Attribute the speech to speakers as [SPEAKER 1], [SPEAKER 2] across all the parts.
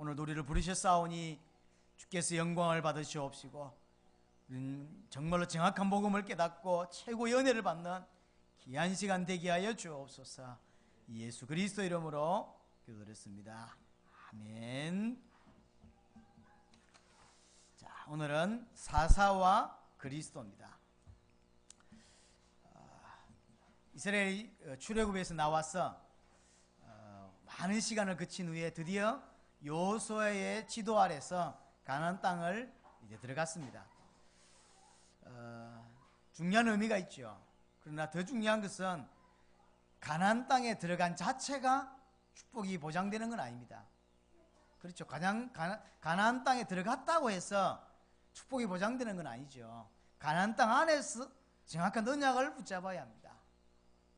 [SPEAKER 1] 오늘 우리를 부르셨사오니 주께서 영광을 받으시옵시고 정말로 정확한 복음을 깨닫고 최고의 은혜를 받는 귀한 시간 되게 하여 주옵소서. 예수 그리스도 이름으로 기도드렸습니다. 아멘. 자, 오늘은 사사와 그리스도입니다. 이스라엘이 출애굽에서 나와서 많은 시간을 거친 후에 드디어 여호수아의 지도 아래서 가나안 땅을 이제 들어갔습니다. 중요한 의미가 있죠. 그러나 더 중요한 것은 가나안 땅에 들어간 자체가 축복이 보장되는 건 아닙니다. 그렇죠. 가나안 땅에 들어갔다고 해서 축복이 보장되는 건 아니죠. 가나안 땅 안에서 정확한 언약을 붙잡아야 합니다.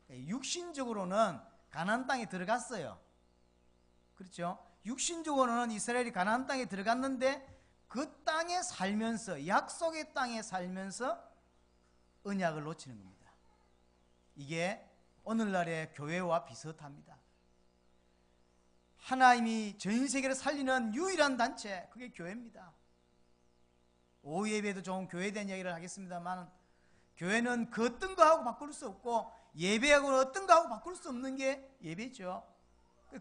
[SPEAKER 1] 육신적으로는 가나안 땅에 들어갔어요. 그렇죠. 육신적으로는 이스라엘이 가나안 땅에 들어갔는데 그 땅에 살면서, 약속의 땅에 살면서 언약을 놓치는 겁니다. 이게 오늘날의 교회와 비슷합니다. 하나님이 전 세계를 살리는 유일한 단체, 그게 교회입니다. 오후 예배도 좋은 교회에 대한 이야기를 하겠습니다만, 교회는 그 어떤 거하고 바꿀 수 없고 예배하고는 어떤 거하고 바꿀 수 없는 게 예배죠.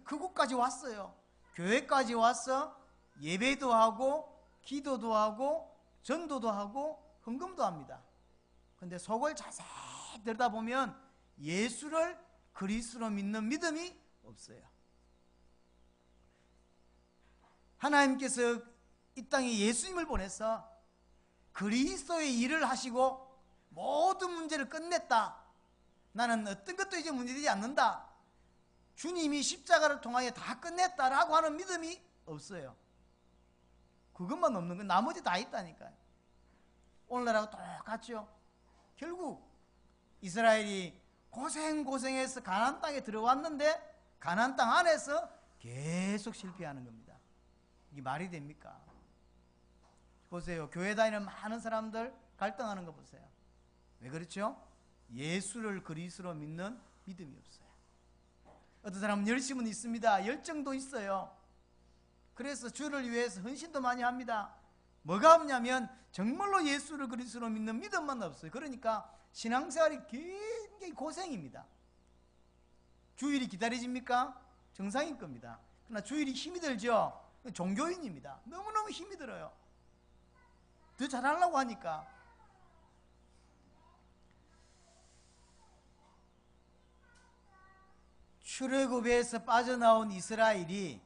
[SPEAKER 1] 그곳까지 왔어요. 교회까지 와서 예배도 하고 기도도 하고 전도도 하고 헌금도 합니다. 그런데 속을 자세히 들여다보면 예수를 그리스도로 믿는 믿음이 없어요. 하나님께서 이 땅에 예수님을 보내서 그리스도의 일을 하시고 모든 문제를 끝냈다. 나는 어떤 것도 이제 문제되지 않는다. 주님이 십자가를 통하여 다 끝냈다라고 하는 믿음이 없어요. 그것만 없는 건 나머지 다 있다니까요. 오늘날하고 똑같죠. 결국 이스라엘이 고생해서 가나안 땅에 들어왔는데 가나안 땅 안에서 계속 실패하는 겁니다. 이게 말이 됩니까? 보세요. 교회 다니는 많은 사람들 갈등하는 거 보세요. 왜 그렇죠? 예수를 그리스도로 믿는 믿음이 없어요. 어떤 사람은 열심은 있습니다. 열정도 있어요. 그래서 주를 위해서 헌신도 많이 합니다. 뭐가 없냐면 정말로 예수를 그리스도로 믿는 믿음만 없어요. 그러니까 신앙생활이 굉장히 고생입니다. 주일이 기다려집니까? 정상인 겁니다. 그러나 주일이 힘이 들죠? 종교인입니다. 너무너무 힘이 들어요. 더 잘하려고 하니까. 출애굽에서 빠져나온 이스라엘이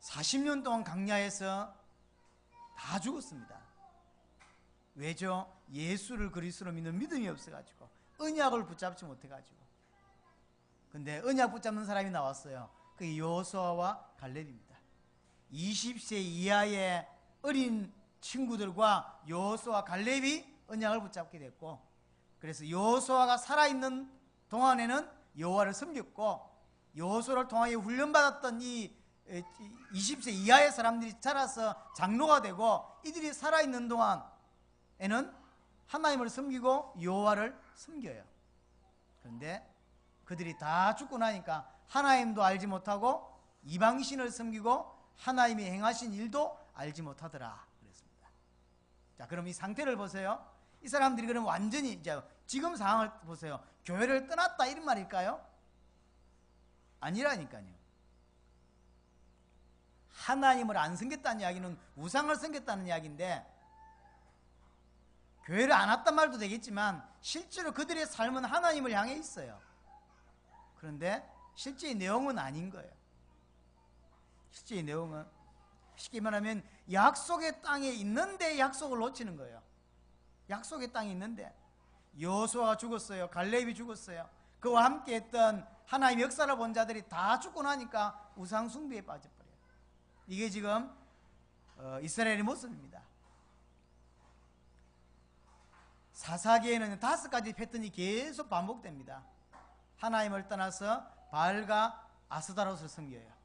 [SPEAKER 1] 40년 동안 광야에서 다 죽었습니다. 왜죠? 예수를 그리스도로 믿는 믿음이 없어가지고, 언약을 붙잡지 못해가지고. 근데 언약 붙잡는 사람이 나왔어요. 그게 여호수아와 갈렙입니다. 20세 이하의 어린 친구들과 여호수아 갈렙이 언약을 붙잡게 됐고, 그래서 여호수아가 살아있는 동안에는 여호와를 섬겼고, 여호수아를 통하여 훈련받았던 이 20세 이하의 사람들이 자라서 장로가 되고, 이들이 살아있는 동안에는 하나님을 섬기고 여호와를 섬겨요. 그런데 그들이 다 죽고 나니까 하나님도 알지 못하고 이방신을 섬기고 하나님이 행하신 일도 알지 못하더라 그랬습니다. 자, 그럼 이 상태를 보세요. 이 사람들이 그럼 완전히 이제 지금 상황을 보세요. 교회를 떠났다 이런 말일까요? 아니라니까요. 하나님을 안 섬겼다는 이야기는 우상을 섬겼다는 이야기인데, 교회를 안 왔단 말도 되겠지만 실제로 그들의 삶은 하나님을 향해 있어요. 그런데 실제의 내용은 아닌 거예요. 실제의 내용은 쉽게 말하면 약속의 땅에 있는데 약속을 놓치는 거예요. 약속의 땅에 있는데 여호수아가 죽었어요. 갈렙이 죽었어요. 그와 함께 했던 하나님의 역사를 본 자들이 다 죽고 나니까 우상 숭배에 빠져버려요. 이게 지금 이스라엘의 모습입니다. 사사기에는 5가지 패턴이 계속 반복됩니다. 하나님을 떠나서 바알과 아스타롯을 섬겨요.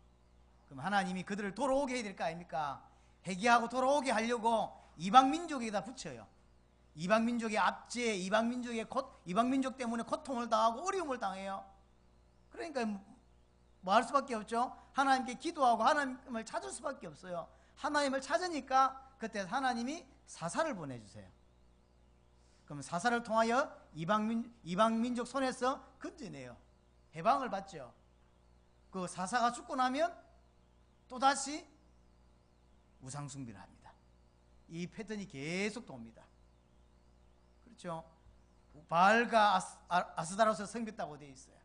[SPEAKER 1] 그럼 하나님이 그들을 돌아오게 해야 될 거 아닙니까? 회개하고 돌아오게 하려고 이방 민족에다 붙여요. 이방 민족의 압제, 이방 민족 때문에 고통을 당하고 어려움을 당해요. 그러니까 뭐 할 수밖에 없죠? 하나님께 기도하고 하나님을 찾을 수밖에 없어요. 하나님을 찾으니까 그때 하나님이 사사를 보내주세요. 그럼 사사를 통하여 이방민족 손에서 건져내요. 해방을 받죠. 그 사사가 죽고 나면 또다시 우상숭배를 합니다. 이 패턴이 계속 돕니다. 그렇죠? 바알과 아스다로스 섬겼다고 되어 있어요.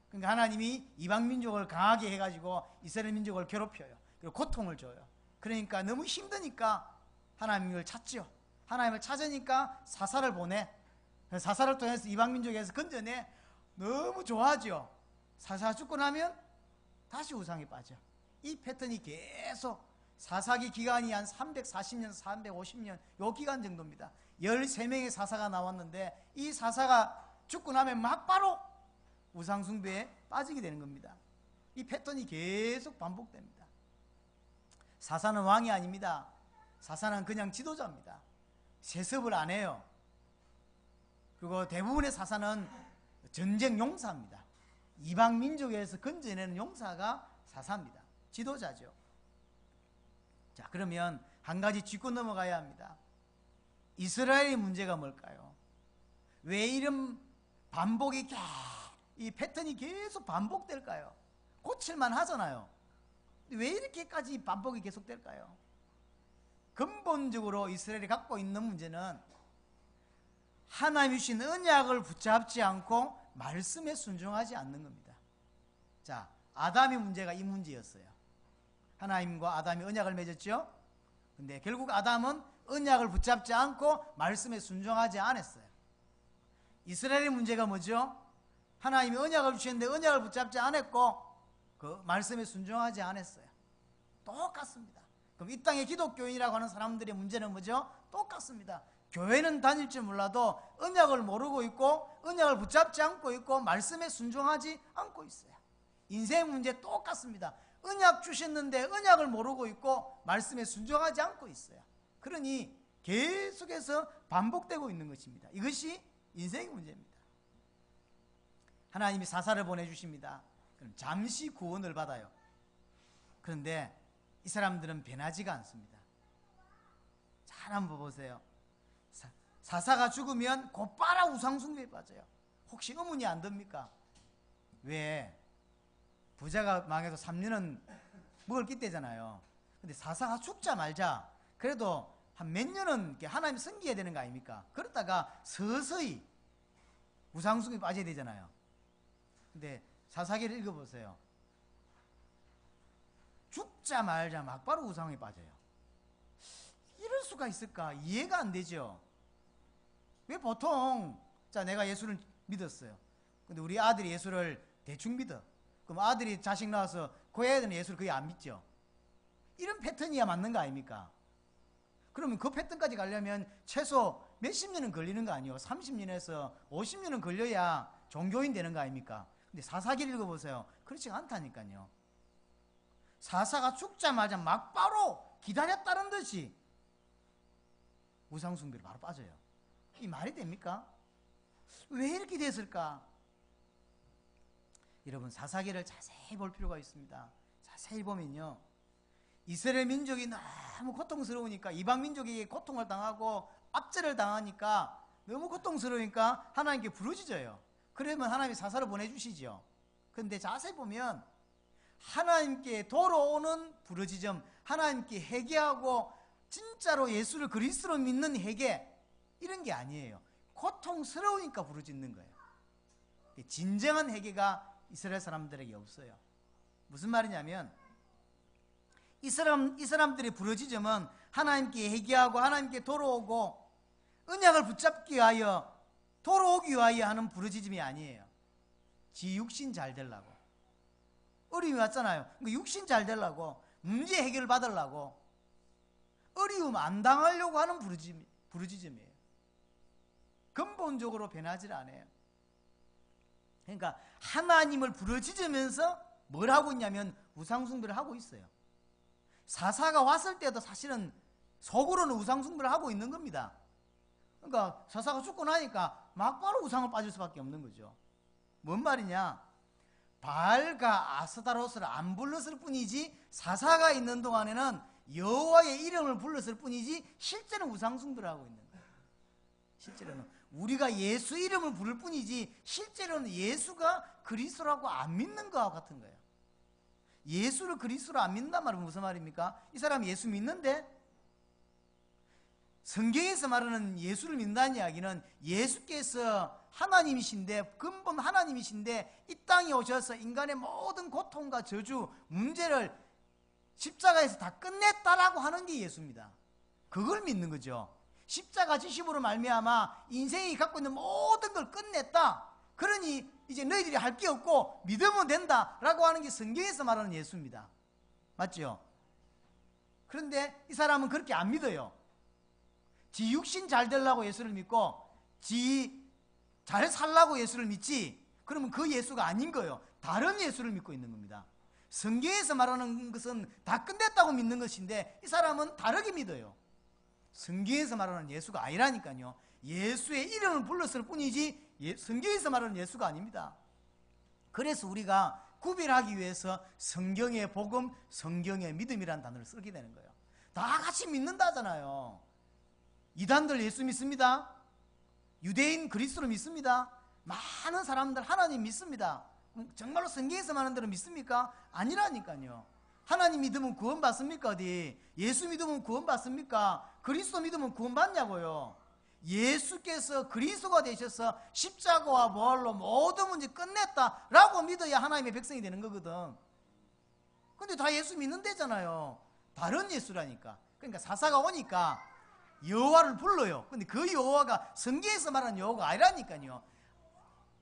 [SPEAKER 1] 그러니까 하나님이 이방민족을 강하게 해가지고 이스라엘 민족을 괴롭혀요. 그리고 고통을 줘요. 그러니까 너무 힘드니까 하나님을 찾죠. 하나님을 찾으니까 사사를 보내. 사사를 통해서 이방민족에서 건져내. 너무 좋아하죠. 사사가 죽고 나면 다시 우상에 빠져. 이 패턴이 계속 사사기 기간이 한 340년, 350년 요 기간 정도입니다. 13명의 사사가 나왔는데 이 사사가 죽고 나면 막바로 우상숭배에 빠지게 되는 겁니다. 이 패턴이 계속 반복됩니다. 사사는 왕이 아닙니다. 사사는 그냥 지도자입니다. 세습을 안 해요. 그리고 대부분의 사사는 전쟁 용사입니다. 이방 민족에서 건져내는 용사가 사사입니다. 지도자죠. 자, 그러면 한 가지 짚고 넘어가야 합니다. 이스라엘의 문제가 뭘까요? 왜 이런 반복이 이 패턴이 계속 반복될까요? 고칠만 하잖아요. 왜 이렇게까지 반복이 계속될까요? 근본적으로 이스라엘이 갖고 있는 문제는 하나님이 주신 언약을 붙잡지 않고 말씀에 순종하지 않는 겁니다. 자, 아담의 문제가 이 문제였어요. 하나님과 아담이 언약을 맺었죠. 근데 결국 아담은 언약을 붙잡지 않고 말씀에 순종하지 않았어요. 이스라엘의 문제가 뭐죠? 하나님이 언약을 주셨는데 언약을 붙잡지 않았고 그 말씀에 순종하지 않았어요. 똑같습니다. 그럼 이 땅의 기독교인이라고 하는 사람들의 문제는 뭐죠? 똑같습니다. 교회는 다닐 줄 몰라도 언약을 모르고 있고 언약을 붙잡지 않고 있고 말씀에 순종하지 않고 있어요. 인생 문제 똑같습니다. 언약 주셨는데 언약을 모르고 있고 말씀에 순종하지 않고 있어요. 그러니 계속해서 반복되고 있는 것입니다. 이것이 인생의 문제입니다. 하나님이 사사를 보내주십니다. 그럼 잠시 구원을 받아요. 그런데 이 사람들은 변하지가 않습니다. 잘 한번 보세요. 사사가 죽으면 곧바로 우상숭배에 빠져요. 혹시 의문이 안 듭니까? 왜? 부자가 망해도 3년은 먹을 기대잖아요. 근데 사사가 죽자마자 그래도 한 몇 년은 하나님 섬겨야 되는 거 아닙니까? 그러다가 서서히 우상숭배에 빠져야 되잖아요. 근데 사사기를 읽어보세요. 죽자 말자 막바로 우상에 빠져요. 이럴 수가 있을까? 이해가 안 되죠. 왜 보통 자 내가 예수를 믿었어요. 근데 우리 아들이 예수를 대충 믿어. 그럼 아들이 자식 낳아서 그 애들은 예수를 거의 안 믿죠. 이런 패턴이야 맞는 거 아닙니까? 그러면 그 패턴까지 가려면 최소 몇십 년은 걸리는 거 아니에요? 30년에서 50년은 걸려야 종교인 되는 거 아닙니까? 근데 사사기를 읽어보세요. 그렇지 않다니까요. 사사가 죽자마자 막바로 기다렸다는 듯이 우상숭배로 바로 빠져요. 이 말이 됩니까? 왜 이렇게 됐을까? 여러분 사사기를 자세히 볼 필요가 있습니다. 자세히 보면요, 이스라엘 민족이 너무 고통스러우니까 이방 민족에게 고통을 당하고 압제를 당하니까 너무 고통스러우니까 하나님께 부르짖어요. 그러면 하나님이 사사를 보내주시죠. 그런데 자세히 보면 하나님께 돌아오는 부르짖음, 하나님께 회개하고 진짜로 예수를 그리스도로 믿는 회개, 이런 게 아니에요. 고통스러우니까 부르짖는 거예요. 진정한 회개가 이스라엘 사람들에게 없어요. 무슨 말이냐면 이 사람들의 부르짖음은 하나님께 회개하고 하나님께 돌아오고 언약을 붙잡기 위하여 돌아오기 위하여 하는 부르짖음이 아니에요. 지 육신 잘 되려고, 어려움이 왔잖아요. 그러니까 육신 잘 되려고, 문제 해결을 받으려고, 어려움 안 당하려고 하는 부르짖음이에요. 근본적으로 변하지 않아요. 그러니까 하나님을 부르짖으면서 뭘 하고 있냐면 우상숭배를 하고 있어요. 사사가 왔을 때도 사실은 속으로는 우상숭배를 하고 있는 겁니다. 그러니까 사사가 죽고 나니까 막바로 우상을 빠질 수밖에 없는 거죠. 뭔 말이냐? 바알과 아스타롯을 안 불렀을 뿐이지, 사사가 있는 동안에는 여호와의 이름을 불렀을 뿐이지 실제는 우상 숭배를 하고 있는 거예요. 실제로는 우리가 예수 이름을 부를 뿐이지 실제로는 예수가 그리스도라고 안 믿는 거와 같은 거예요. 예수를 그리스도로 안 믿는단 말은 무슨 말입니까? 이 사람이 예수 믿는데, 성경에서 말하는 예수를 믿는다는 이야기는 예수께서 하나님이신데, 근본 하나님이신데 이 땅에 오셔서 인간의 모든 고통과 저주, 문제를 십자가에서 다 끝냈다라고 하는 게 예수입니다. 그걸 믿는 거죠. 십자가 지심으로 말미암아 인생이 갖고 있는 모든 걸 끝냈다, 그러니 이제 너희들이 할 게 없고 믿으면 된다라고 하는 게 성경에서 말하는 예수입니다. 맞죠? 그런데 이 사람은 그렇게 안 믿어요. 지 육신 잘 되려고 예수를 믿고 지 잘 살라고 예수를 믿지, 그러면 그 예수가 아닌 거예요. 다른 예수를 믿고 있는 겁니다. 성경에서 말하는 것은 다 끝냈다고 믿는 것인데 이 사람은 다르게 믿어요. 성경에서 말하는 예수가 아니라니까요. 예수의 이름을 불렀을 뿐이지 성경에서 말하는 예수가 아닙니다. 그래서 우리가 구별하기 위해서 성경의 복음, 성경의 믿음이라는 단어를 쓰게 되는 거예요. 다 같이 믿는다잖아요. 이단들 예수 믿습니다. 유대인 그리스도를 믿습니다. 많은 사람들 하나님 믿습니다. 정말로 성경에서 말하는 대로 믿습니까? 아니라니까요. 하나님 믿으면 구원 받습니까? 어디? 예수 믿으면 구원 받습니까? 그리스도 믿으면 구원 받냐고요. 예수께서 그리스도가 되셔서 십자가와 부활로 모든 문제 끝냈다라고 믿어야 하나님의 백성이 되는 거거든. 근데 다 예수 믿는다잖아요. 다른 예수라니까. 그러니까 사사가 오니까 여호와를 불러요. 근데 그 여호와가 성경에서 말하는 여호와가 아니라니까요.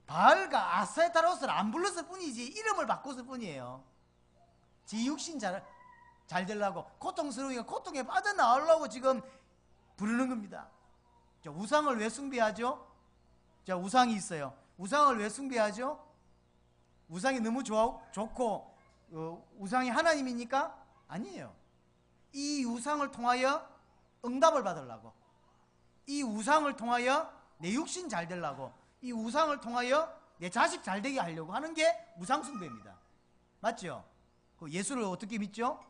[SPEAKER 1] 바알과 아스타롯을 안 불렀을 뿐이지 이름을 바꿨을 뿐이에요. 지 육신 잘 되려고, 고통스러우니까 고통에 빠져나오려고 지금 부르는 겁니다. 자, 우상을 왜 숭배하죠? 자, 우상이 있어요. 우상을 왜 숭배하죠? 우상이 너무 좋고 우상이 하나님이니까? 아니에요. 이 우상을 통하여 응답을 받으려고, 이 우상을 통하여 내 육신 잘 되려고, 이 우상을 통하여 내 자식 잘 되게 하려고 하는 게 우상 숭배입니다. 맞죠? 예수를 어떻게 믿죠?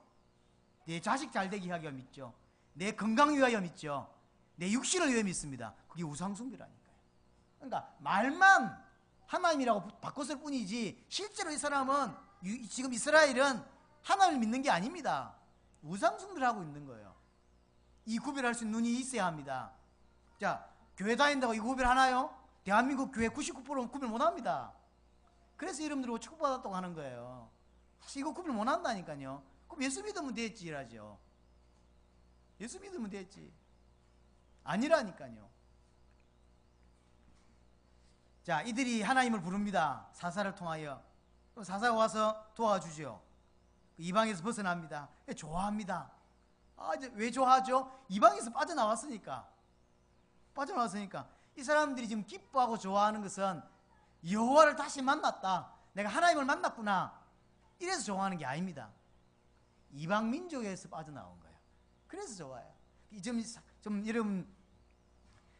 [SPEAKER 1] 내 자식 잘 되게 하기 위해 믿죠. 내 건강 위하여 믿죠. 내 육신을 위해 믿습니다. 그게 우상 숭배라니까요. 그러니까 말만 하나님이라고 바꿨을 뿐이지 실제로 이 사람은, 지금 이스라엘은 하나님을 믿는 게 아닙니다. 우상 숭배를 하고 있는 거예요. 이 구별할 수 있는 눈이 있어야 합니다. 자, 교회 다닌다고 이 구별하나요? 대한민국 교회 99%는 구별 못합니다. 그래서 여러분들이 축복받았다고 하는 거예요. 사실 이거 구별 못한다니까요. 그럼 예수 믿으면 됐지 이라죠. 예수 믿으면 됐지. 아니라니까요. 자, 이들이 하나님을 부릅니다. 사사를 통하여. 그럼 사사가 와서 도와주죠. 이방에서 벗어납니다. 좋아합니다. 이제 왜 좋아하죠? 이방에서 빠져나왔으니까. 이 사람들이 지금 기뻐하고 좋아하는 것은 여호와를 다시 만났다, 내가 하나님을 만났구나, 이래서 좋아하는 게 아닙니다. 이방 민족에서 빠져나온 거예요. 그래서 좋아해요. 좀 여러분,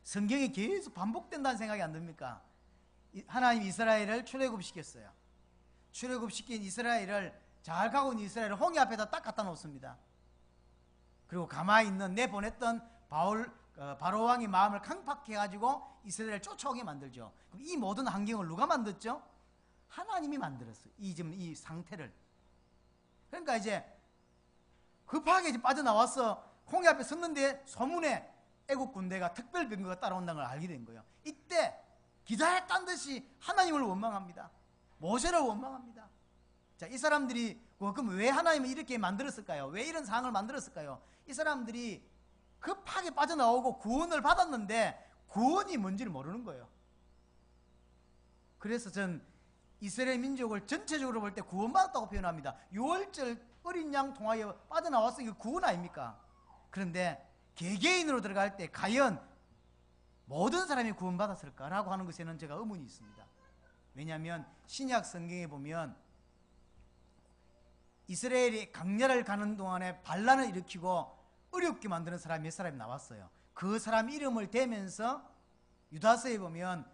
[SPEAKER 1] 성경이 계속 반복된다는 생각이 안 듭니까? 하나님 이스라엘을 출애굽시켰어요. 출애굽시킨 이스라엘을, 잘 가고 있는 이스라엘을 홍해 앞에다 딱 갖다 놓습니다. 그리고 가만히 있는 내보냈던 바로 왕의 마음을 강팍해 가지고 이스라엘을 쫓아오게 만들죠. 그럼 이 모든 환경을 누가 만들었죠? 하나님이 만들었어요. 이 상태를. 그러니까 이제 급하게 이제 빠져나와서 홍해 앞에 섰는데 소문에 애국 군대가 특별 병거가 따라온다는 걸 알게 된 거예요. 이때 기다렸다는 듯이 하나님을 원망합니다. 모세를 원망합니다. 자, 이 사람들이 그럼 왜 하나님을 이렇게 만들었을까요? 왜 이런 상황을 만들었을까요? 이 사람들이 급하게 빠져나오고 구원을 받았는데 구원이 뭔지를 모르는 거예요. 그래서 전 이스라엘 민족을 전체적으로 볼 때 구원받았다고 표현합니다. 6월절 어린 양 통하여 빠져나왔으니 이거 구원 아닙니까? 그런데 개개인으로 들어갈 때 과연 모든 사람이 구원받았을까라고 하는 것에는 제가 의문이 있습니다. 왜냐하면 신약 성경에 보면 이스라엘이 강야를 가는 동안에 반란을 일으키고 어렵게 만드는 사람이 몇 사람이 나왔어요. 그 사람 이름을 대면서 유다서에 보면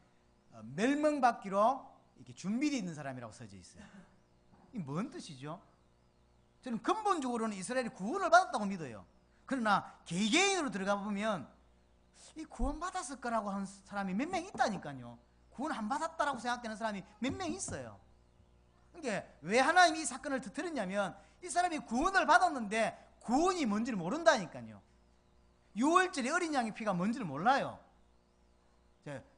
[SPEAKER 1] 멸망받기로 이렇게 준비되어 있는 사람이라고 써져 있어요. 이 뭔 뜻이죠? 저는 근본적으로는 이스라엘이 구원을 받았다고 믿어요. 그러나 개개인으로 들어가 보면 이 구원 받았을 거라고 하는 사람이 몇 명 있다니까요. 구원 안 받았다라고 생각되는 사람이 몇 명 있어요. 그러니까 왜 하나님이 이 사건을 터뜨렸냐면 이 사람이 구원을 받았는데 구원이 뭔지를 모른다니까요. 6월절의 어린 양의 피가 뭔지를 몰라요.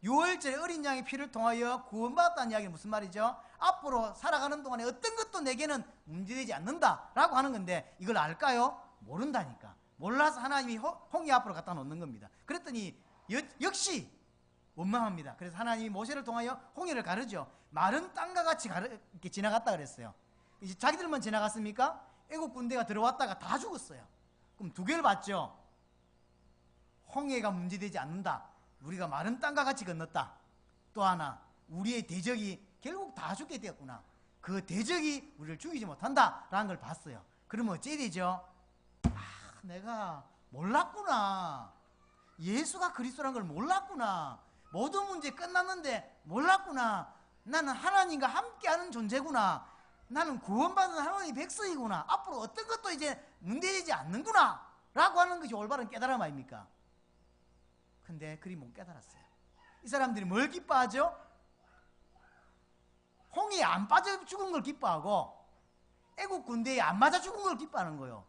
[SPEAKER 1] 6월절의 어린 양의 피를 통하여 구원받았다는 이야기는 무슨 말이죠? 앞으로 살아가는 동안에 어떤 것도 내게는 문제되지 않는다라고 하는 건데 이걸 알까요? 모른다니까. 몰라서 하나님이 홍해 앞으로 갖다 놓는 겁니다. 그랬더니 역시 원망합니다. 그래서 하나님이 모세를 통하여 홍해를 가르죠. 마른 땅과 같이 이렇게 지나갔다 그랬어요. 이제 자기들만 지나갔습니까? 애국 군대가 들어왔다가 다 죽었어요. 그럼 두 개를 봤죠. 홍해가 문제되지 않는다. 우리가 마른 땅과 같이 건넜다. 또 하나, 우리의 대적이 결국 다 죽게 되었구나. 그 대적이 우리를 죽이지 못한다라는 걸 봤어요. 그러면 어찌 되죠? 내가 몰랐구나. 예수가 그리스도라는 걸 몰랐구나. 모든 문제 끝났는데 몰랐구나. 나는 하나님과 함께하는 존재구나. 나는 구원받은 하나님의 백성이구나. 앞으로 어떤 것도 이제 문제되지 않는구나 라고 하는 것이 올바른 깨달음 아닙니까? 근데 그리 못 깨달았어요. 이 사람들이 뭘 기뻐하죠? 홍해에 안 빠져 죽은 걸 기뻐하고 애국 군대에 안 맞아 죽은 걸 기뻐하는 거예요.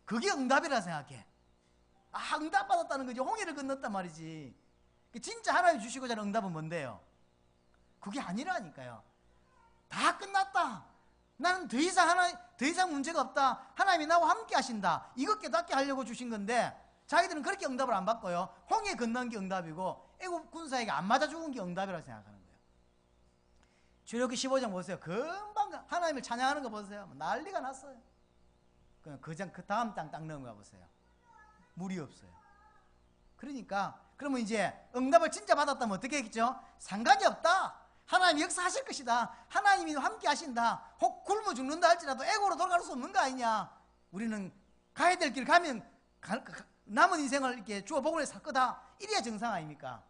[SPEAKER 1] 그게 응답이라 생각해. 응답 받았다는 거지. 홍해를 건넜단 말이지. 진짜 하나님 주시고자 하는 응답은 뭔데요? 그게 아니라니까요. 다 끝났다. 나는 더 이상 문제가 없다. 하나님이 나와 함께 하신다. 이것 깨닫게 하려고 주신 건데 자기들은 그렇게 응답을 안 받고요. 홍해 건넌 게 응답이고 애국 군사에게 안 맞아 죽은 게 응답이라고 생각하는 거예요. 출애굽기 15장 보세요. 금방 하나님을 찬양하는 거 보세요. 난리가 났어요. 그 다음 땅 딱 넣은 거 보세요. 물이 없어요. 그러니까 그러면 이제 응답을 진짜 받았다면 어떻게 했죠? 상관이 없다. 하나님이 역사하실 것이다. 하나님이 함께 하신다. 혹 굶어 죽는다 할지라도 애고로 돌아갈 수 없는 거 아니냐. 우리는 가야 될 길 가면 남은 인생을 이렇게 주어 복을 살 거다. 이래야 정상 아닙니까?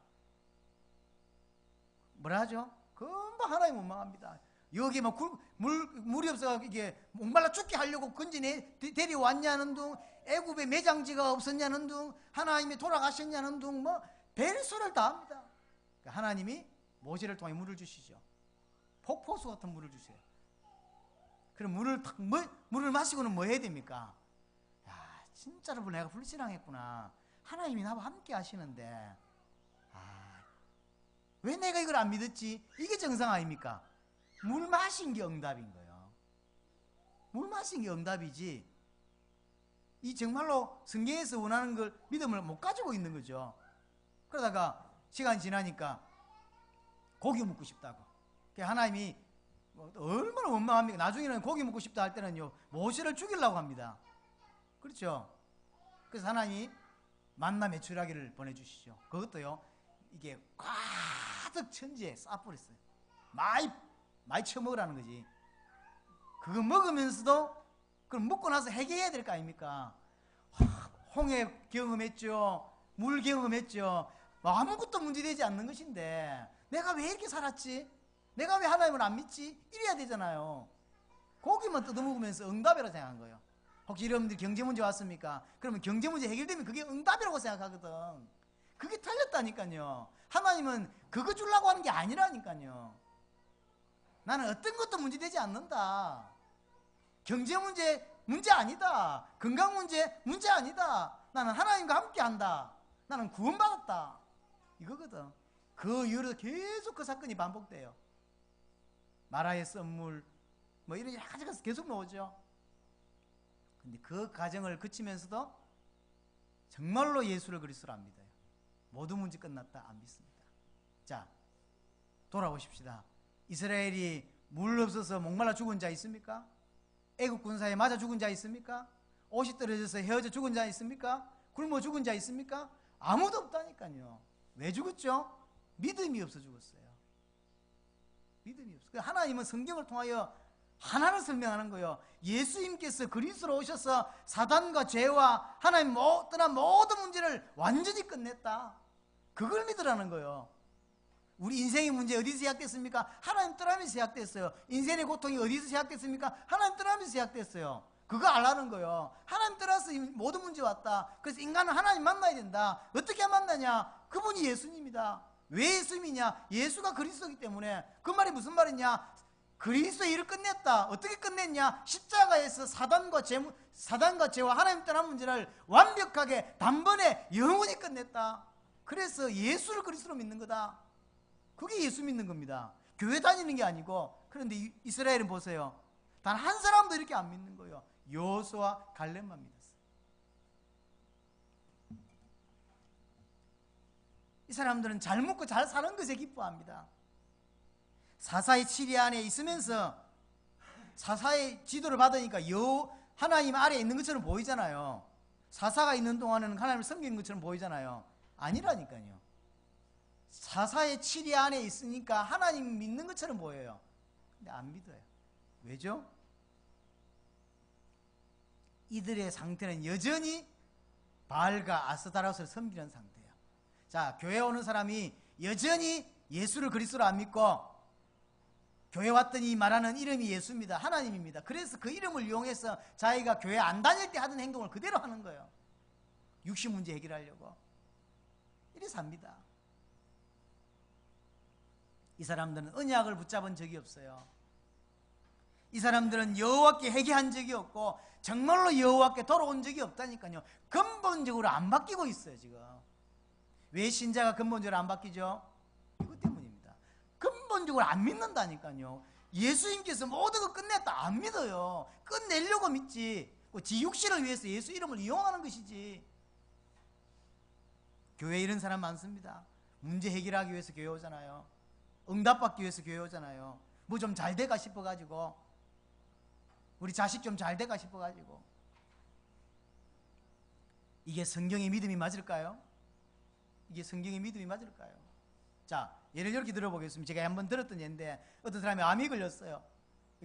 [SPEAKER 1] 뭐라 하죠? 금방 하나님 원망합니다. 여기 막 물이 없어서 이게 목말라 죽게 하려고 근진에 데려왔냐는 둥, 애굽에 매장지가 없었냐는 둥, 하나님이 돌아가셨냐는 둥, 뭐 별소리를 다 합니다. 그러니까 하나님이 모세를 통해 물을 주시죠. 폭포수 같은 물을 주세요. 그럼 물을 마시고는 뭐 해야 됩니까? 야, 진짜로 내가 불신앙했구나. 하나님이 나와 함께 하시는데 왜 내가 이걸 안 믿었지? 이게 정상 아닙니까? 물 마신 게 응답인 거예요. 물 마신 게 응답이지. 이 정말로 성경에서 원하는 걸 믿음을 못 가지고 있는 거죠. 그러다가 시간이 지나니까 고기 먹고 싶다고. 하나님이 얼마나 원망합니까? 나중에는 고기 먹고 싶다 할 때는요 모세를 죽이려고 합니다. 그렇죠? 그래서 하나님이 만나 메추라기를 보내주시죠. 그것도요 이게 가득 천지에 쏴버렸어요. 많이 쳐먹으라는 거지. 그거 먹으면서도 그럼 먹고 나서 해결해야 될 거 아닙니까? 홍해 경험했죠. 물 경험했죠. 아무것도 문제되지 않는 것인데 내가 왜 이렇게 살았지? 내가 왜 하나님을 안 믿지? 이래야 되잖아요. 고기만 뜯어먹으면서 응답이라고 생각한 거예요. 혹시 여러분들 경제 문제 왔습니까? 그러면 경제 문제 해결되면 그게 응답이라고 생각하거든. 그게 틀렸다니까요. 하나님은 그거 주려고 하는 게 아니라니까요. 나는 어떤 것도 문제되지 않는다. 경제 문제 아니다. 건강 문제 아니다. 나는 하나님과 함께 한다. 나는 구원받았다. 이거거든. 그 이후로 계속 그 사건이 반복돼요. 마라의 썸물 뭐 이런 여러 가지가 계속 나오죠. 근데 그 과정을 거치면서도 정말로 예수를 그리스도로 안 믿어요. 모든 문제 끝났다 안 믿습니다. 자, 돌아보십시다. 이스라엘이 물 없어서 목말라 죽은 자 있습니까? 애국 군사에 맞아 죽은 자 있습니까? 옷이 떨어져서 헤어져 죽은 자 있습니까? 굶어 죽은 자 있습니까? 아무도 없다니까요. 왜 죽었죠? 믿음이 없어 죽었어요. 믿음이 없어. 하나님은 성경을 통하여 하나를 설명하는 거예요. 예수님께서 그리스도로 오셔서 사단과 죄와 하나님 떠난 모든 문제를 완전히 끝냈다. 그걸 믿으라는 거예요. 우리 인생의 문제 어디서 시작됐습니까? 하나님 떠나면서 시작됐어요. 인생의 고통이 어디서 시작됐습니까? 하나님 떠나면서 시작됐어요. 그거 알라는 거예요. 하나님 떠나서 모든 문제 왔다. 그래서 인간은 하나님 만나야 된다. 어떻게 만나냐? 그분이 예수님이다. 왜 예수님이냐? 예수가 그리스도이기 때문에. 그 말이 무슨 말이냐? 그리스도의 일을 끝냈다. 어떻게 끝냈냐? 십자가에서 사단과 죄와 하나님 떠난 문제를 완벽하게 단번에 영원히 끝냈다. 그래서 예수를 그리스도로 믿는 거다. 그게 예수 믿는 겁니다. 교회 다니는 게 아니고. 그런데 이스라엘은 보세요. 단 한 사람도 이렇게 안 믿는 거예요. 여호수아와 갈렙만 믿었어요. 이 사람들은 잘 먹고 잘 사는 것에 기뻐합니다. 사사의 치리 안에 있으면서 사사의 지도를 받으니까 하나님 아래에 있는 것처럼 보이잖아요. 사사가 있는 동안은 하나님을 섬기는 것처럼 보이잖아요. 아니라니까요. 사사의 치리 안에 있으니까 하나님 믿는 것처럼 보여요. 근데 안 믿어요. 왜죠? 이들의 상태는 여전히 바알과 아스타롯을 섬기는 상태예요. 자, 교회 오는 사람이 여전히 예수를 그리스도로 안 믿고 교회 왔더니 말하는 이름이 예수입니다. 하나님입니다. 그래서 그 이름을 이용해서 자기가 교회 안 다닐 때 하던 행동을 그대로 하는 거예요. 육신 문제 해결하려고. 이래서 합니다. 이 사람들은 언약을 붙잡은 적이 없어요. 이 사람들은 여호와께 회개한 적이 없고 정말로 여호와께 돌아온 적이 없다니까요. 근본적으로 안 바뀌고 있어요. 지금 왜 신자가 근본적으로 안 바뀌죠? 이것 때문입니다. 근본적으로 안 믿는다니까요. 예수님께서 모든 걸 끝냈다 안 믿어요. 끝내려고 믿지. 지 육신을 위해서 예수 이름을 이용하는 것이지. 교회에 이런 사람 많습니다. 문제 해결하기 위해서 교회 오잖아요. 응답받기 위해서 교회 오잖아요. 뭐 좀 잘 돼가 싶어가지고, 우리 자식 좀 잘 돼가 싶어가지고. 이게 성경의 믿음이 맞을까요? 이게 성경의 믿음이 맞을까요? 자, 예를 이렇게 들어보겠습니다. 제가 한번 들었던 예인데, 어떤 사람이 암이 걸렸어요.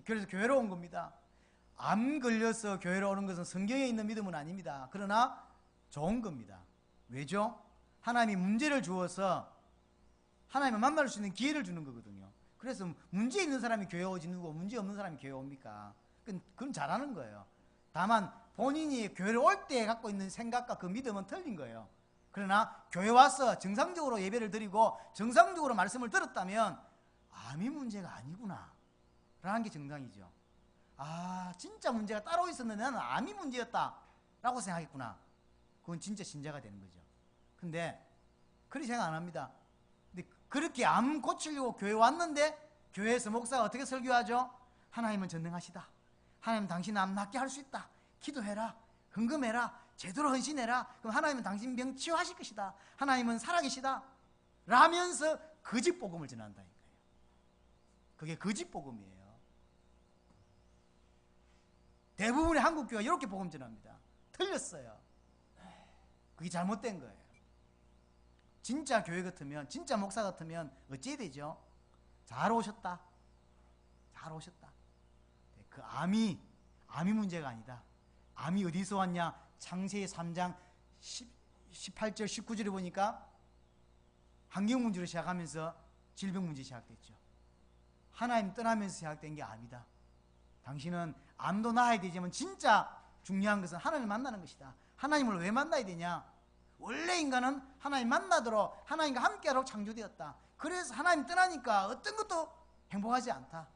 [SPEAKER 1] 그래서 교회로 온 겁니다. 암 걸려서 교회로 오는 것은 성경에 있는 믿음은 아닙니다. 그러나 좋은 겁니다. 왜죠? 하나님이 문제를 주어서 하나님을 만날 수 있는 기회를 주는 거거든요. 그래서 문제 있는 사람이 교회 오지 누구 문제 없는 사람이 교회 옵니까? 그건 잘하는 거예요. 다만 본인이 교회를 올 때 갖고 있는 생각과 그 믿음은 틀린 거예요. 그러나 교회 와서 정상적으로 예배를 드리고 정상적으로 말씀을 들었다면 암이 문제가 아니구나 라는 게 정상이죠. 아, 진짜 문제가 따로 있었는데 나는 암이 문제였다 라고 생각했구나. 그건 진짜 신자가 되는 거죠. 근데 그렇게 생각 안 합니다. 근데 그렇게 암 고치려고 교회 왔는데 교회에서 목사가 어떻게 설교하죠? 하나님은 전능하시다. 하나님은 당신 암 낫게 할 수 있다. 기도해라. 헌금해라. 제대로 헌신해라. 그럼 하나님은 당신 병 치유하실 것이다. 하나님은 살아계시다. 라면서 거짓 복음을 전한다니까요. 그게 거짓 복음이에요. 대부분의 한국 교회가 이렇게 복음 전합니다. 틀렸어요. 그게 잘못된 거예요. 진짜 교회 같으면, 진짜 목사 같으면 어찌해야 되죠? 잘 오셨다. 잘 오셨다. 그 암이 문제가 아니다. 암이 어디서 왔냐? 창세기 3장 18절 19절에 보니까 환경 문제로 시작하면서 질병 문제 시작됐죠. 하나님 떠나면서 시작된 게 암이다. 당신은 암도 나아야 되지만 진짜 중요한 것은 하나님을 만나는 것이다. 하나님을 왜 만나야 되냐? 원래 인간은 하나님 만나도록 하나님과 함께하도록 창조되었다. 그래서 하나님 떠나니까 어떤 것도 행복하지 않다.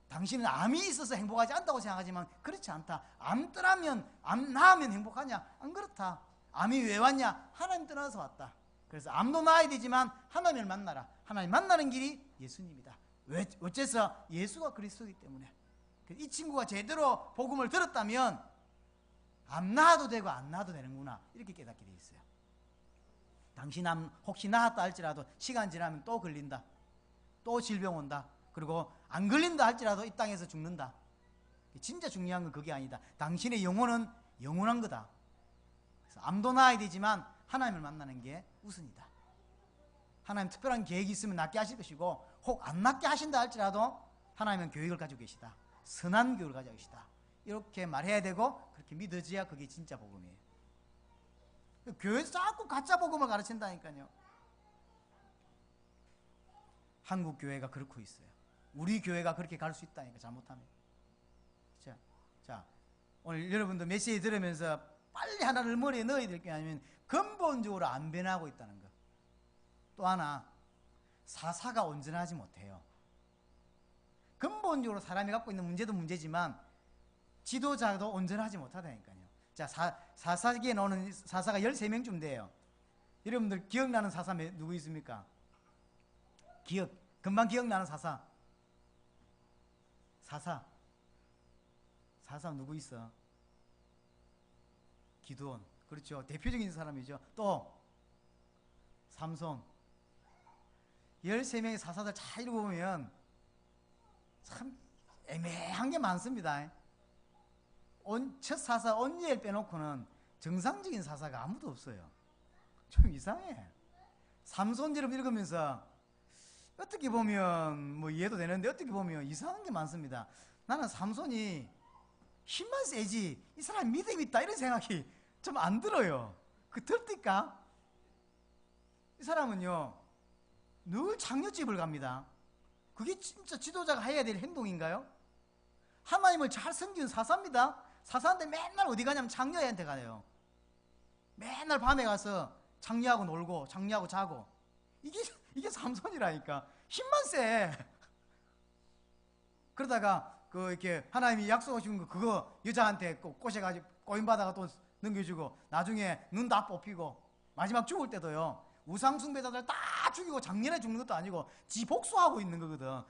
[SPEAKER 1] 당신은 암이 있어서 행복하지 않다고 생각하지만 그렇지 않다. 암 떠나면, 암 나으면 행복하냐? 안 그렇다. 암이 왜 왔냐? 하나님 떠나서 왔다. 그래서 암도 나아야 되지만 하나님을 만나라. 하나님 만나는 길이 예수님이다. 왜? 어째서? 예수가 그리스도이기 때문에. 이 친구가 제대로 복음을 들었다면 암 나아도 되고 안 나아도 되는구나, 이렇게 깨닫게 돼 있어요. 당신 암 혹시 나았다 할지라도 시간 지나면 또 걸린다. 또 질병 온다. 그리고 안 걸린다 할지라도 이 땅에서 죽는다. 진짜 중요한 건 그게 아니다. 당신의 영혼은 영원한 거다. 그래서 암도 나아야 되지만 하나님을 만나는 게 우선이다. 하나님 특별한 계획이 있으면 낫게 하실 것이고, 혹 안 낫게 하신다 할지라도 하나님은 계획을 가지고 계시다. 선한 교회를 가지고 계시다. 이렇게 말해야 되고 그렇게 믿어져야 그게 진짜 복음이에요. 교회에서 자꾸 가짜 복음을 가르친다니까요. 한국 교회가 그렇고 있어요. 우리 교회가 그렇게 갈 수 있다니까, 잘못하면. 자, 오늘 여러분도 메시지 들으면서 빨리 하나를 머리에 넣어야 될 게 아니면 근본적으로 안 변하고 있다는 거. 또 하나, 사사가 온전하지 못해요. 근본적으로 사람이 갖고 있는 문제도 문제지만 지도자도 온전하지 못하다니까요. 자, 사사기에 나오는 사사가 13명쯤 돼요. 여러분들 기억나는 사사 누구 있습니까? 금방 기억나는 사사 누구 있어? 기드온. 그렇죠. 대표적인 사람이죠. 또 삼손. 13명의 사사들 잘 읽어보면 참 애매한 게 많습니다. 첫 사사 온니엘 빼놓고는 정상적인 사사가 아무도 없어요. 좀 이상해. 삼손처럼 읽으면서 어떻게 보면 뭐 이해도 되는데 어떻게 보면 이상한 게 많습니다. 나는 삼손이 힘만 세지 이 사람 믿음이 있다 이런 생각이 좀 안 들어요. 들뛸까? 이 사람은요 늘 장녀집을 갑니다. 그게 진짜 지도자가 해야 될 행동인가요? 하나님을 잘 섬기는 사사입니다. 사사인데 맨날 어디 가냐면 장녀한테 가요. 맨날 밤에 가서 장녀하고 놀고 장녀하고 자고. 이게 삼손이라니까. 힘만 세. 그러다가 이렇게 하나님이 약속하신 거 그거 여자한테 꼬셔가지고 꼬임받아가 또 넘겨주고 나중에 눈 다 뽑히고 마지막 죽을 때도요 우상 숭배자들 다 죽이고 장년에 죽는 것도 아니고 지 복수하고 있는 거거든.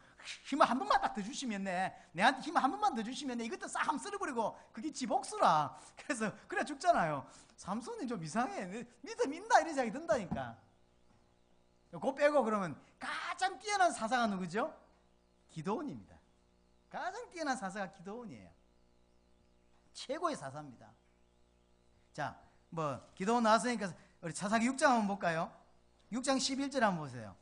[SPEAKER 1] 힘을 한 번만 딱 더 주시면 내한테 힘을 한 번만 더 주시면 이것도 싹 한번 쓸어버리고 그게 지 복수라. 그래서 그래 죽잖아요. 삼손이 좀 이상해. 믿음 있나 이런 생각이 든다니까. 그거 빼고 그러면 가장 뛰어난 사사가 누구죠? 기드온입니다. 가장 뛰어난 사사가 기드온이에요. 최고의 사사입니다. 자, 기드온 나왔으니까 우리 사사기 6장 한번 볼까요? 6장 11절 한번 보세요.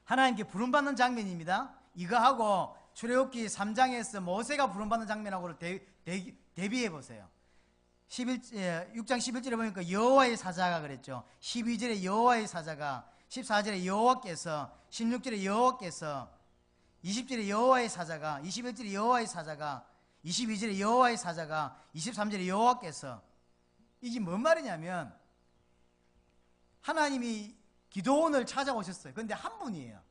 [SPEAKER 1] 하나님께 부름받는 장면입니다. 이거하고 출애굽기 3장에서 모세가 부름받는 장면하고를 대비해 보세요. 6장 11절에 보니까 여호와의 사자가 그랬죠. 12절에 여호와의 사자가, 14절에 여호와께서, 16절에 여호와께서, 20절에 여호와의 사자가, 21절에 여호와의 사자가, 22절에 여호와의 사자가, 23절에 여호와께서. 이게 뭔 말이냐면 하나님이 기드온을 찾아오셨어요. 그런데 한 분이에요.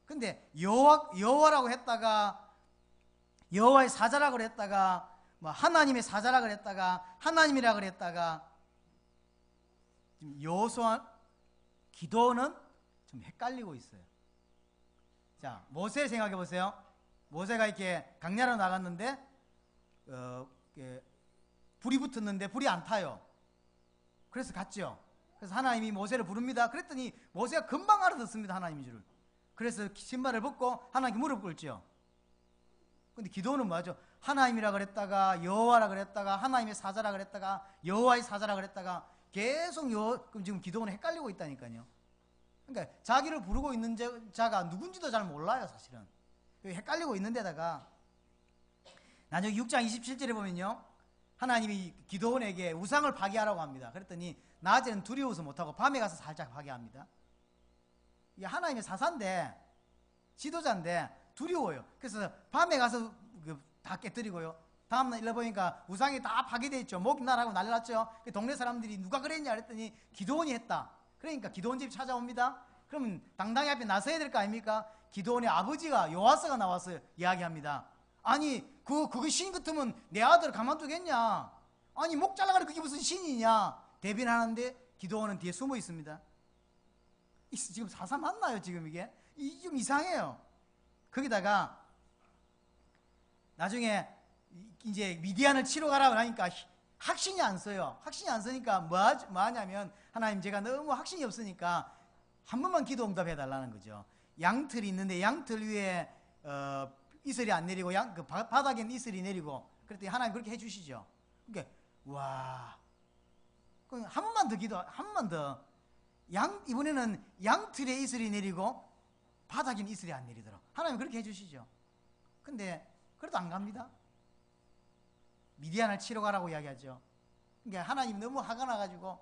[SPEAKER 1] 근데 여호와라고 했다가 여호와의 사자라고 했다가 하나님의 사자라고 했다가 하나님이라고 그랬다가 지금 기드온은 좀 헷갈리고 있어요. 자, 모세 생각해 보세요. 모세가 이렇게 강야로 나갔는데 불이 붙었는데 불이 안 타요. 그래서 갔죠. 그래서 하나님이 모세를 부릅니다. 그랬더니 모세가 금방 알아듣습니다. 하나님인 줄을. 그래서 신발을 벗고 하나님께 무릎 꿇죠. 근데 기도는 뭐죠? 하나님이라 그랬다가 여호와라 그랬다가 하나님의 사자라 그랬다가 여호와의 사자라 그랬다가 계속 그럼 지금 기도는 헷갈리고 있다니까요. 그러니까 자기를 부르고 있는 자가 누군지도 잘 몰라요, 사실은. 헷갈리고 있는 데다가 나중에 6장 27절에 보면요. 하나님이 기드온에게 우상을 파괴하라고 합니다. 그랬더니 낮에는 두려워서 못하고 밤에 가서 살짝 파괴합니다. 이게 하나님의 사사인데 지도자인데 두려워요. 그래서 밤에 가서 다 깨뜨리고요. 다음날 일어보니까 우상이 다 파괴되어 있죠. 목날하고 난리 났죠. 동네 사람들이 누가 그랬냐 그랬더니 기드온이 했다. 그러니까 기드온 집 찾아옵니다. 그러면 당당히 앞에 나서야 될 거 아닙니까? 기드온의 아버지가 요아스가 나와서 이야기합니다. 아니 그게 신 같으면 내 아들을 가만두겠냐? 아니 목 잘라가는 그게 무슨 신이냐? 대비를 하는데 기드온은 뒤에 숨어 있습니다. 지금 사사 맞나요? 지금 이게 좀 이상해요. 거기다가 나중에 이제 미디안을 치러 가라고 하니까 확신이 안 써요. 확신이 안 쓰니까 뭐 하냐면 하나님 제가 너무 확신이 없으니까 한 번만 기도 응답해 달라는 거죠. 양틀이 있는데 양틀 위에 이슬이 안 내리고 그 바닥에는 이슬이 내리고 그랬더니 하나님 그렇게 해주시죠. 그러니까 와, 한 번만 더 한 번만 더. 이번에는 양틀에 이슬이 내리고 바닥에는 이슬이 안 내리도록 하나님 그렇게 해주시죠. 근데 그래도 안 갑니다. 미디안을 치러 가라고 이야기하죠. 그러니까 하나님 너무 화가 나가지고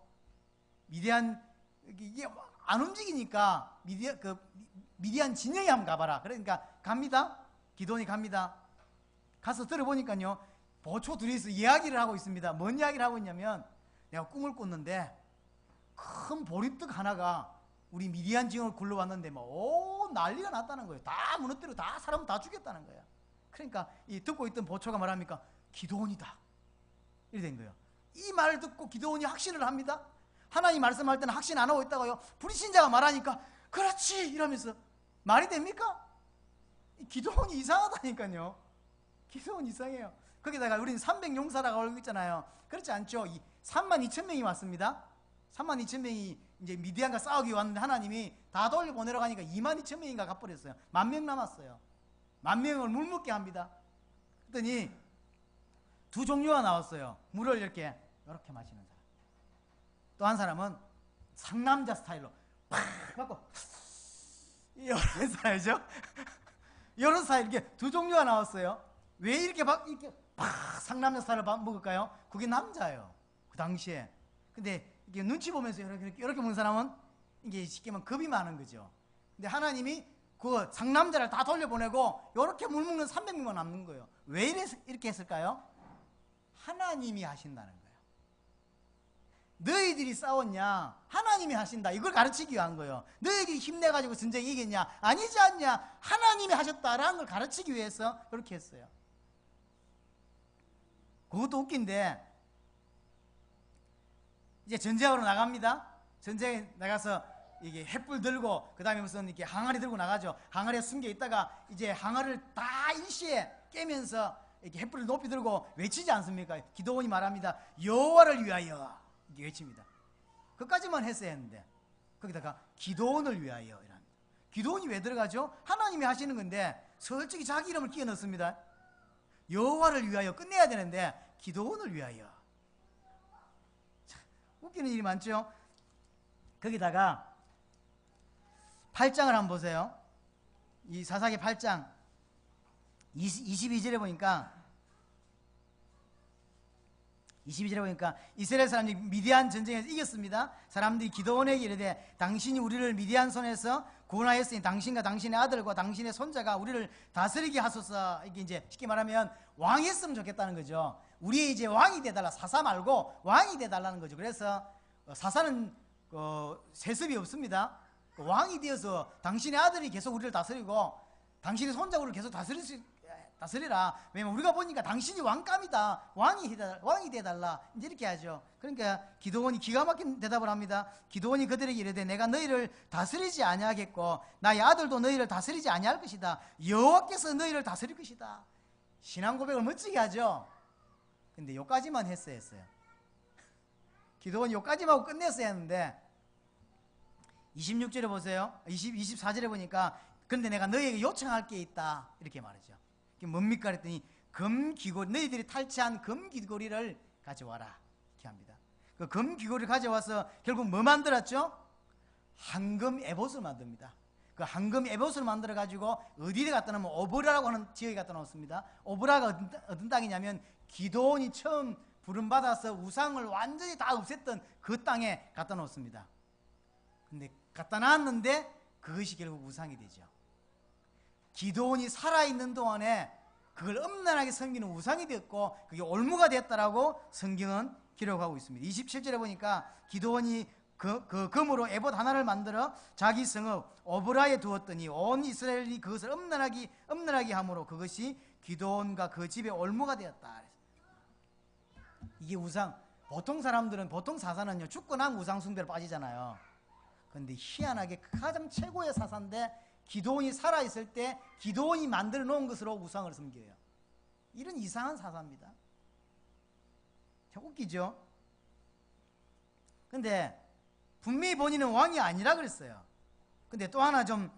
[SPEAKER 1] 미디안 이게 안 움직이니까 미디안 진영에 한번 가봐라. 그러니까 갑니다. 기도원이 갑니다. 가서 들어보니까요, 보초 둘이서 이야기를 하고 있습니다. 뭔 이야기를 하고 있냐면, 내가 꿈을 꿨는데 큰 보리떡 하나가 우리 미디안 지역을 굴러왔는데 뭐 난리가 났다는 거예요. 다 무너뜨리고 다 사람 다 죽였다는 거예요. 그러니까 이 듣고 있던 보초가 말합니까? 기도원이다. 이렇게 된 거예요. 이 말을 듣고 기도원이 확신을 합니다. 하나님 말씀할 때는 확신 안 하고 있다가요, 불신자가 말하니까 그렇지 이러면서 말이 됩니까? 기도원이 이상하다니까요. 기도원 이상해요. 거기다가 우리는 300용사라고 알고 있잖아요. 그렇지 않죠. 32,000명이 왔습니다. 32,000명이 이제 미디안과 싸우기 왔는데 하나님이 다 돌려보내러 가니까 22,000명인가 갚버렸어요. 10,000명 남았어요. 10,000명을 물 먹게 합니다. 그랬더니 두 종류가 나왔어요. 물을 이렇게 마시는 사람. 또 한 사람은 상남자 스타일로 팍 받고 이런 스타일이죠. 이런 스타일, 이렇게 두 종류가 나왔어요. 왜 이렇게 팍 상남자 스타일을 먹을까요? 그게 남자예요, 그 당시에. 근데 이게 눈치 보면서 이렇게 먹는 사람은 이게 쉽게 말하면 겁이 많은 거죠. 근데 하나님이 그 상남자를 다 돌려보내고 이렇게 물 먹는 300명만 남는 거예요. 왜 이렇게 했을까요? 하나님이 하신다는 거예요. 너희들이 싸웠냐? 하나님이 하신다. 이걸 가르치기 위한 거예요. 너희들이 힘내가지고 전쟁 이겼냐? 아니지 않냐? 하나님이 하셨다라는 걸 가르치기 위해서 그렇게 했어요. 그것도 웃긴데, 이제 전쟁으로 나갑니다. 전쟁에 나가서 이게 횃불 들고, 그 다음에 무슨 이렇게 항아리 들고 나가죠. 항아리에 숨겨 있다가 이제 항아리를 다 일시에 깨면서 이렇게 횃불을 높이 들고 외치지 않습니까? 기도원이 말합니다. 여호와를 위하여, 이게 외칩니다. 그까지만 했어야 했는데 거기다가 기도원을 위하여 이랍니다. 기도원이 왜 들어가죠? 하나님이 하시는 건데 솔직히 자기 이름을 끼워 넣습니다. 여호와를 위하여 끝내야 되는데 기도원을 위하여. 참, 웃기는 일이 많죠. 거기다가 8장을 한번 보세요. 이 사사기 8장 22절에 보니까 이스라엘 사람들이 미디안 전쟁에서 이겼습니다. 사람들이 기도원에게 이르되 당신이 우리를 미디안 손에서 구원하였으니 당신과 당신의 아들과 당신의 손자가 우리를 다스리게 하소서. 이게 이제 쉽게 말하면 왕이 했으면 좋겠다는 거죠. 우리 이제 왕이 돼달라. 사사 말고 왕이 돼달라는 거죠. 그래서 사사는 세습이 없습니다. 왕이 되어서 당신의 아들이 계속 우리를 다스리고 당신의 손자가 우리를 계속 다스리라. 왜냐면 우리가 보니까 당신이 왕감이다. 왕이 돼달라. 이제 이렇게 하죠. 그러니까 기도원이 기가 막힌 대답을 합니다. 기도원이 그들에게 이르되 내가 너희를 다스리지 아니하겠고 나의 아들도 너희를 다스리지 아니할 것이다. 여호와께서 너희를 다스릴 것이다. 신앙 고백을 멋지게 하죠. 근데 요까지만 했어요. 기도원이 요까지만 하고 끝냈어야 했는데 26절에 보세요. 24절에 보니까 그런데 내가 너희에게 요청할 게 있다. 이렇게 말하죠. 그게 뭡니까? 그랬더니 금귀고리, 너희들이 탈취한 금귀고리를 가져와라. 이렇게 합니다. 그 금귀고리를 가져와서 결국 뭐 만들었죠? 황금 에봇을 만듭니다. 그 황금 에봇을 만들어 가지고 어디에 갖다 놓으면 오브라라고 하는 지역에 갖다 놓습니다. 오브라가 어떤 땅이냐면 기도원이 처음 부름받아서 우상을 완전히 다 없앴던 그 땅에 갖다 놓습니다. 근데 갖다 놨는데 그것이 결국 우상이 되죠. 기도원이 살아있는 동안에 그걸 엄란하게 섬기는 우상이 되었고 그게 올무가 됐다라고 성경은 기록하고 있습니다. 27절에 보니까 기도원이 그 금으로 에봇 하나를 만들어 자기 성읍 오브라에 두었더니 온 이스라엘이 그것을 엄란하게 함으로 그것이 기도원과 그 집의 올무가 되었다. 이게 우상. 보통 사람들은, 보통 사사는요 죽고 나면 우상 숭배로 빠지잖아요. 그런데 희한하게 가장 최고의 사사인데 기도원이 살아있을 때 기도원이 만들어 놓은 것으로 우상을 섬겨요. 이런 이상한 사사입니다. 참 웃기죠? 근데 분명히 본인은 왕이 아니라 그랬어요. 근데 또 하나 좀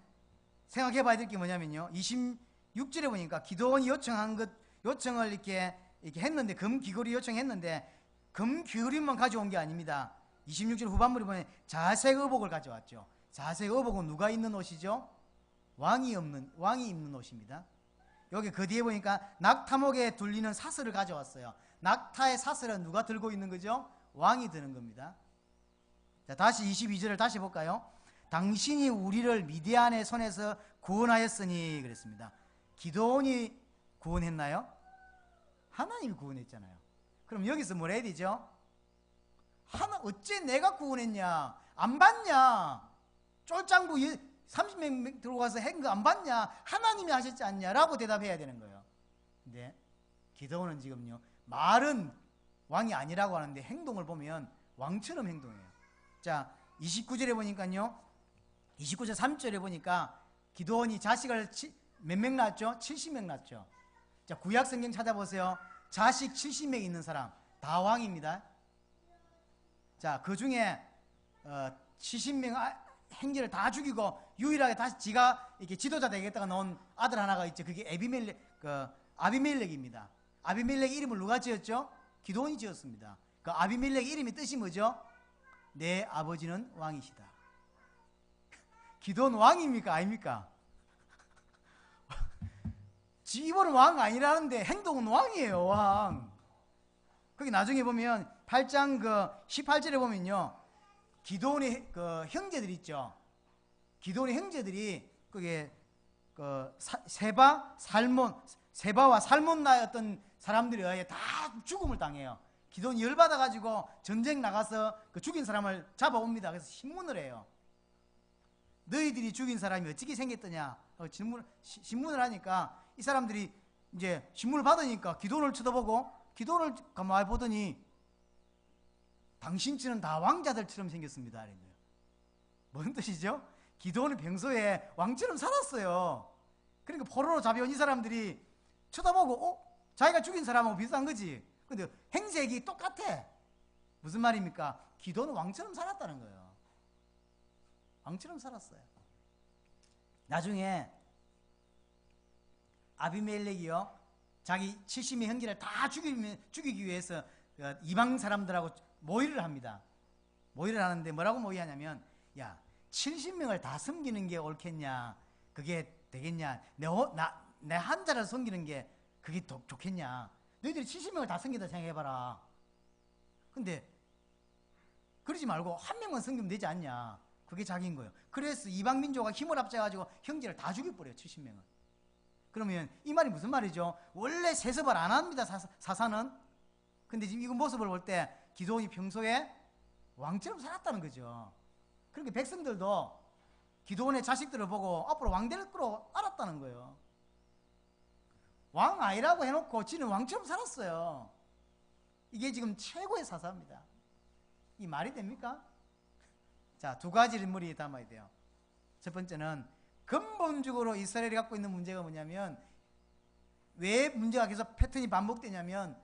[SPEAKER 1] 생각해 봐야 될 게 뭐냐면요, 26절에 보니까 기도원이 요청을 이렇게 했는데, 금귀고리 요청했는데 금귀고리만 가져온 게 아닙니다. 26절 후반부에 보면 자색 의복을 가져왔죠. 자색 의복은 누가 입는 옷이죠? 왕이 입는 옷입니다. 여기 그 뒤에 보니까 낙타목에 둘리는 사슬을 가져왔어요. 낙타의 사슬은 누가 들고 있는 거죠? 왕이 드는 겁니다. 자, 다시 22절을 다시 볼까요? 당신이 우리를 미디안의 손에서 구원하였으니 그랬습니다. 기드온이 구원했나요? 하나님이 구원했잖아요. 그럼 여기서 뭘 해야 되죠? 어째 내가 구원했냐? 안 봤냐? 쫄장부 30명 들어가서 한 거 안 봤냐? 하나님이 하셨지 않냐? 라고 대답해야 되는 거예요. 근데 기드온은 지금요, 말은 왕이 아니라고 하는데 행동을 보면 왕처럼 행동해요. 자, 29절에 보니까요, 29절 3절에 보니까 기드온이 자식을 몇 명 낳았죠? 70명 낳았죠. 자, 구약 성경 찾아보세요. 자식 70명 있는 사람 다 왕입니다. 자, 그 중에 70명 행제를 다 죽이고 유일하게 다시 지가 이렇게 지도자 되겠다가 넣은 아들 하나가 있죠. 그게 아비멜렉입니다. 아비멜렉 이름을 누가 지었죠? 기드온이 지었습니다. 그 아비멜렉 이름의 뜻이 뭐죠? 내 아버지는 왕이시다. 기드온 왕입니까? 아닙니까? 지번은 왕 아니라는데 행동은 왕이에요. 왕. 거기 나중에 보면 8장 18절에 보면요, 기드온의 형제들 있죠. 기드온의 형제들이 그게 세바와 살몬나의 어떤 사람들에 의해 다 죽음을 당해요. 기드온이 열받아가지고 전쟁 나가서 그 죽인 사람을 잡아옵니다. 그래서 신문을 해요. 너희들이 죽인 사람이 어떻게 생겼더냐 신문을 하니까 이 사람들이 이제 신문을 받으니까 기드온을 쳐다보고, 기드온을 가만히 보더니 당신처럼 다 왕자들처럼 생겼습니다. 뭔 뜻이죠? 기드온은 평소에 왕처럼 살았어요. 그러니까 포로로 잡혀온 이 사람들이 쳐다보고 자기가 죽인 사람하고 비슷한 거지. 근데 행색이 똑같아. 무슨 말입니까? 기드온은 왕처럼 살았다는 거예요. 왕처럼 살았어요. 나중에 아비멜렉이요, 자기 70명 형제를 다 죽이기 위해서 이방 사람들하고 모의를 합니다. 모의를 하는데 뭐라고 모의하냐면, 야, 70명을 다 섬기는 게 옳겠냐? 그게 되겠냐? 내 한자를 섬기는 게 그게 좋겠냐? 너희들이 70명을 다 섬기다 생각해봐라. 근데 그러지 말고 한 명만 섬기면 되지 않냐? 그게 자기인 거예요. 그래서 이방 민족과 힘을 합쳐가지고 형제를 다 죽여버려요. 70명을. 그러면 이 말이 무슨 말이죠? 원래 세습을 안 합니다. 사사는. 근데 지금 이 모습을 볼 때 기드온이 평소에 왕처럼 살았다는 거죠. 그러니까 백성들도 기드온의 자식들을 보고 앞으로 왕 될 거로 알았다는 거예요. 왕 아니라고 해놓고 지는 왕처럼 살았어요. 이게 지금 최고의 사사입니다. 이 말이 됩니까? 자, 두 가지를 머리에 담아야 돼요. 첫 번째는 근본적으로 이스라엘이 갖고 있는 문제가 뭐냐면, 왜 문제가 계속 패턴이 반복되냐면,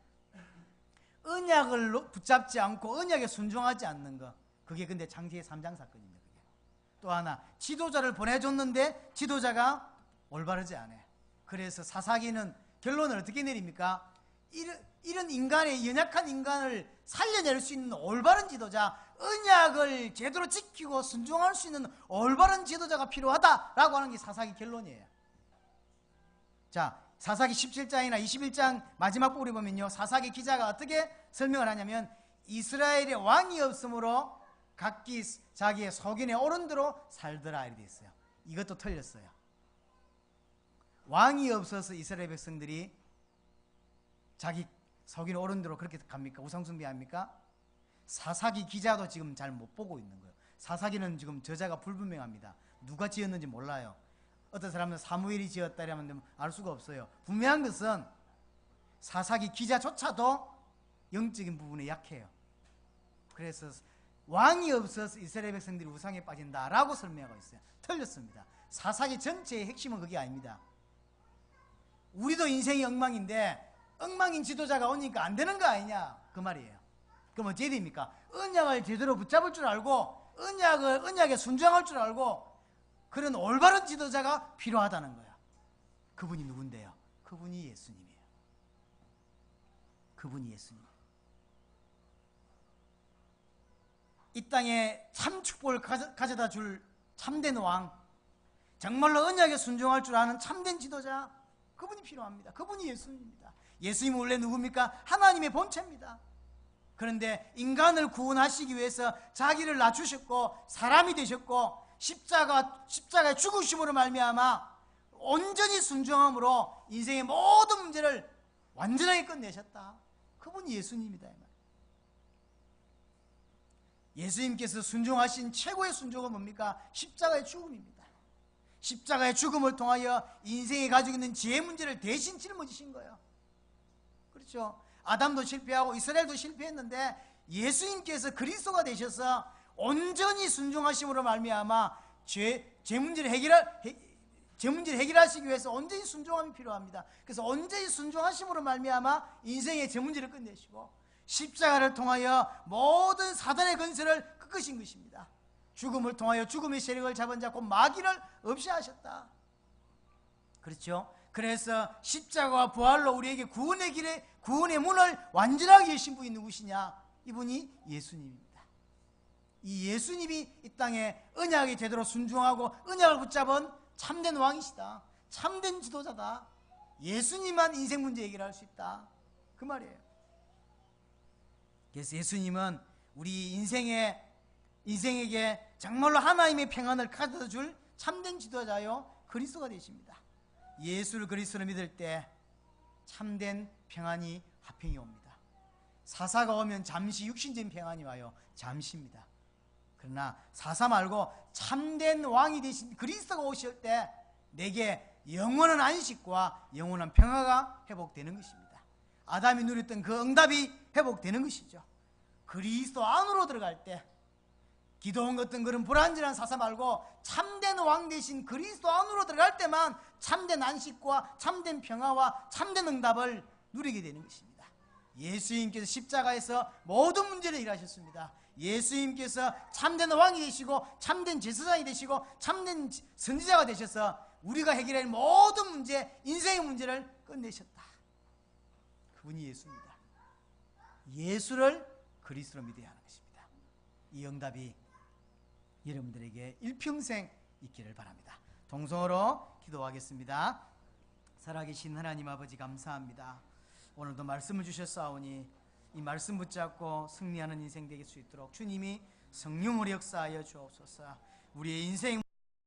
[SPEAKER 1] 언약을 붙잡지 않고 언약에 순종하지 않는 거. 그게 근데 창세기 3장 사건입니다. 그게. 또 하나, 지도자를 보내줬는데 지도자가 올바르지 않아. 그래서 사사기는 결론을 어떻게 내립니까? 이런 인간의, 연약한 인간을 살려낼 수 있는 올바른 지도자, 언약을 제대로 지키고 순종할 수 있는 올바른 지도자가 필요하다라고 하는 게 사사기 결론이에요. 자, 사사기 17장이나 21장 마지막 부분에 보면요, 사사기 기자가 어떻게 설명을 하냐면, 이스라엘의 왕이 없으므로 각기 자기의 소견에 오른 대로 살더라 이렇게 돼 있어요. 이것도 틀렸어요. 왕이 없어서 이스라엘 백성들이 자기 소견에 오른 대로 그렇게 갑니까? 우상숭배합니까? 사사기 기자도 지금 잘 못 보고 있는 거예요. 사사기는 지금 저자가 불분명합니다. 누가 지었는지 몰라요. 어떤 사람은 사무엘이 지었다 이러면 알 수가 없어요. 분명한 것은 사사기 기자조차도 영적인 부분에 약해요. 그래서 왕이 없어서 이스라엘 백성들이 우상에 빠진다라고 설명하고 있어요. 틀렸습니다. 사사기 전체의 핵심은 그게 아닙니다. 우리도 인생이 엉망인데 엉망인 지도자가 오니까 안 되는 거 아니냐, 그 말이에요. 그럼 어찌해야 됩니까? 언약을 제대로 붙잡을 줄 알고 언약에 순종할 줄 알고 그런 올바른 지도자가 필요하다는 거야. 그분이 누군데요? 그분이 예수님이에요. 그분이 예수님. 이 땅에 참 축복을 가져다 줄 참된 왕, 정말로 언약에 순종할 줄 아는 참된 지도자, 그분이 필요합니다. 그분이 예수님입니다. 예수님은 원래 누굽니까? 하나님의 본체입니다. 그런데 인간을 구원하시기 위해서 자기를 낮추셨고 사람이 되셨고 십자가의 죽으심으로 말미암아 온전히 순종함으로 인생의 모든 문제를 완전하게 끝내셨다. 그분이 예수님이다. 예수님께서 순종하신 최고의 순종은 뭡니까? 십자가의 죽음입니다. 십자가의 죽음을 통하여 인생이 가지고 있는 죄의 문제를 대신 짊어지신 거예요. 그렇죠? 아담도 실패하고 이스라엘도 실패했는데 예수님께서 그리스도가 되셔서 온전히 순종하심으로 말미암아 죄 문제를 해결하시기 위해서 온전히 순종함이 필요합니다. 그래서 온전히 순종하심으로 말미암아 인생의 죄 문제를 끝내시고 십자가를 통하여 모든 사단의 건설을 꺾으신 것입니다. 죽음을 통하여 죽음의 세력을 잡은 자 곧 마귀를 없이 하셨다. 그렇죠? 그래서 십자가와 부활로 우리에게 구원의 문을 완전하게 여신 분이 누구시냐? 이분이 예수님입니다. 이 예수님이 이 땅에 언약에 제대로 순종하고 언약을 붙잡은 참된 왕이시다. 참된 지도자다. 예수님만 인생 문제 해결할 수 있다. 그 말이에요. 그래서 예수님은 우리 인생에게 정말로 하나님의 평안을 가져다 줄 참된 지도자요 그리스도가 되십니다. 예수를 그리스도로 믿을 때 참된 평안이 화평이 옵니다. 사사가 오면 잠시 육신적인 평안이 와요. 잠시입니다. 그러나 사사 말고 참된 왕이 되신 그리스도가 오실 때 내게 영원한 안식과 영원한 평화가 회복되는 것입니다. 아담이 누렸던 그 응답이 회복되는 것이죠. 그리스도 안으로 들어갈 때 기도원 같은 그런 불완전한 사사 말고 참된 왕 대신 그리스도 안으로 들어갈 때만 참된 안식과 참된 평화와 참된 응답을 누리게 되는 것입니다. 예수님께서 십자가에서 모든 문제를 해결하셨습니다. 예수님께서 참된 왕이 되시고 참된 제사장이 되시고 참된 선지자가 되셔서 우리가 해결할 모든 문제, 인생의 문제를 끝내셨다. 그분이 예수입니다. 예수를 그리스도로 믿어야 하는 것입니다. 이 응답이 여러분들에게 일평생 있기를 바랍니다. 동성으로 기도하겠습니다. 살아계신 하나님 아버지 감사합니다. 오늘도 말씀을 주셨사오니 이 말씀 붙잡고 승리하는 인생 되길 수 있도록 주님이 성령으로 역사하여 주옵소서. 우리의 인생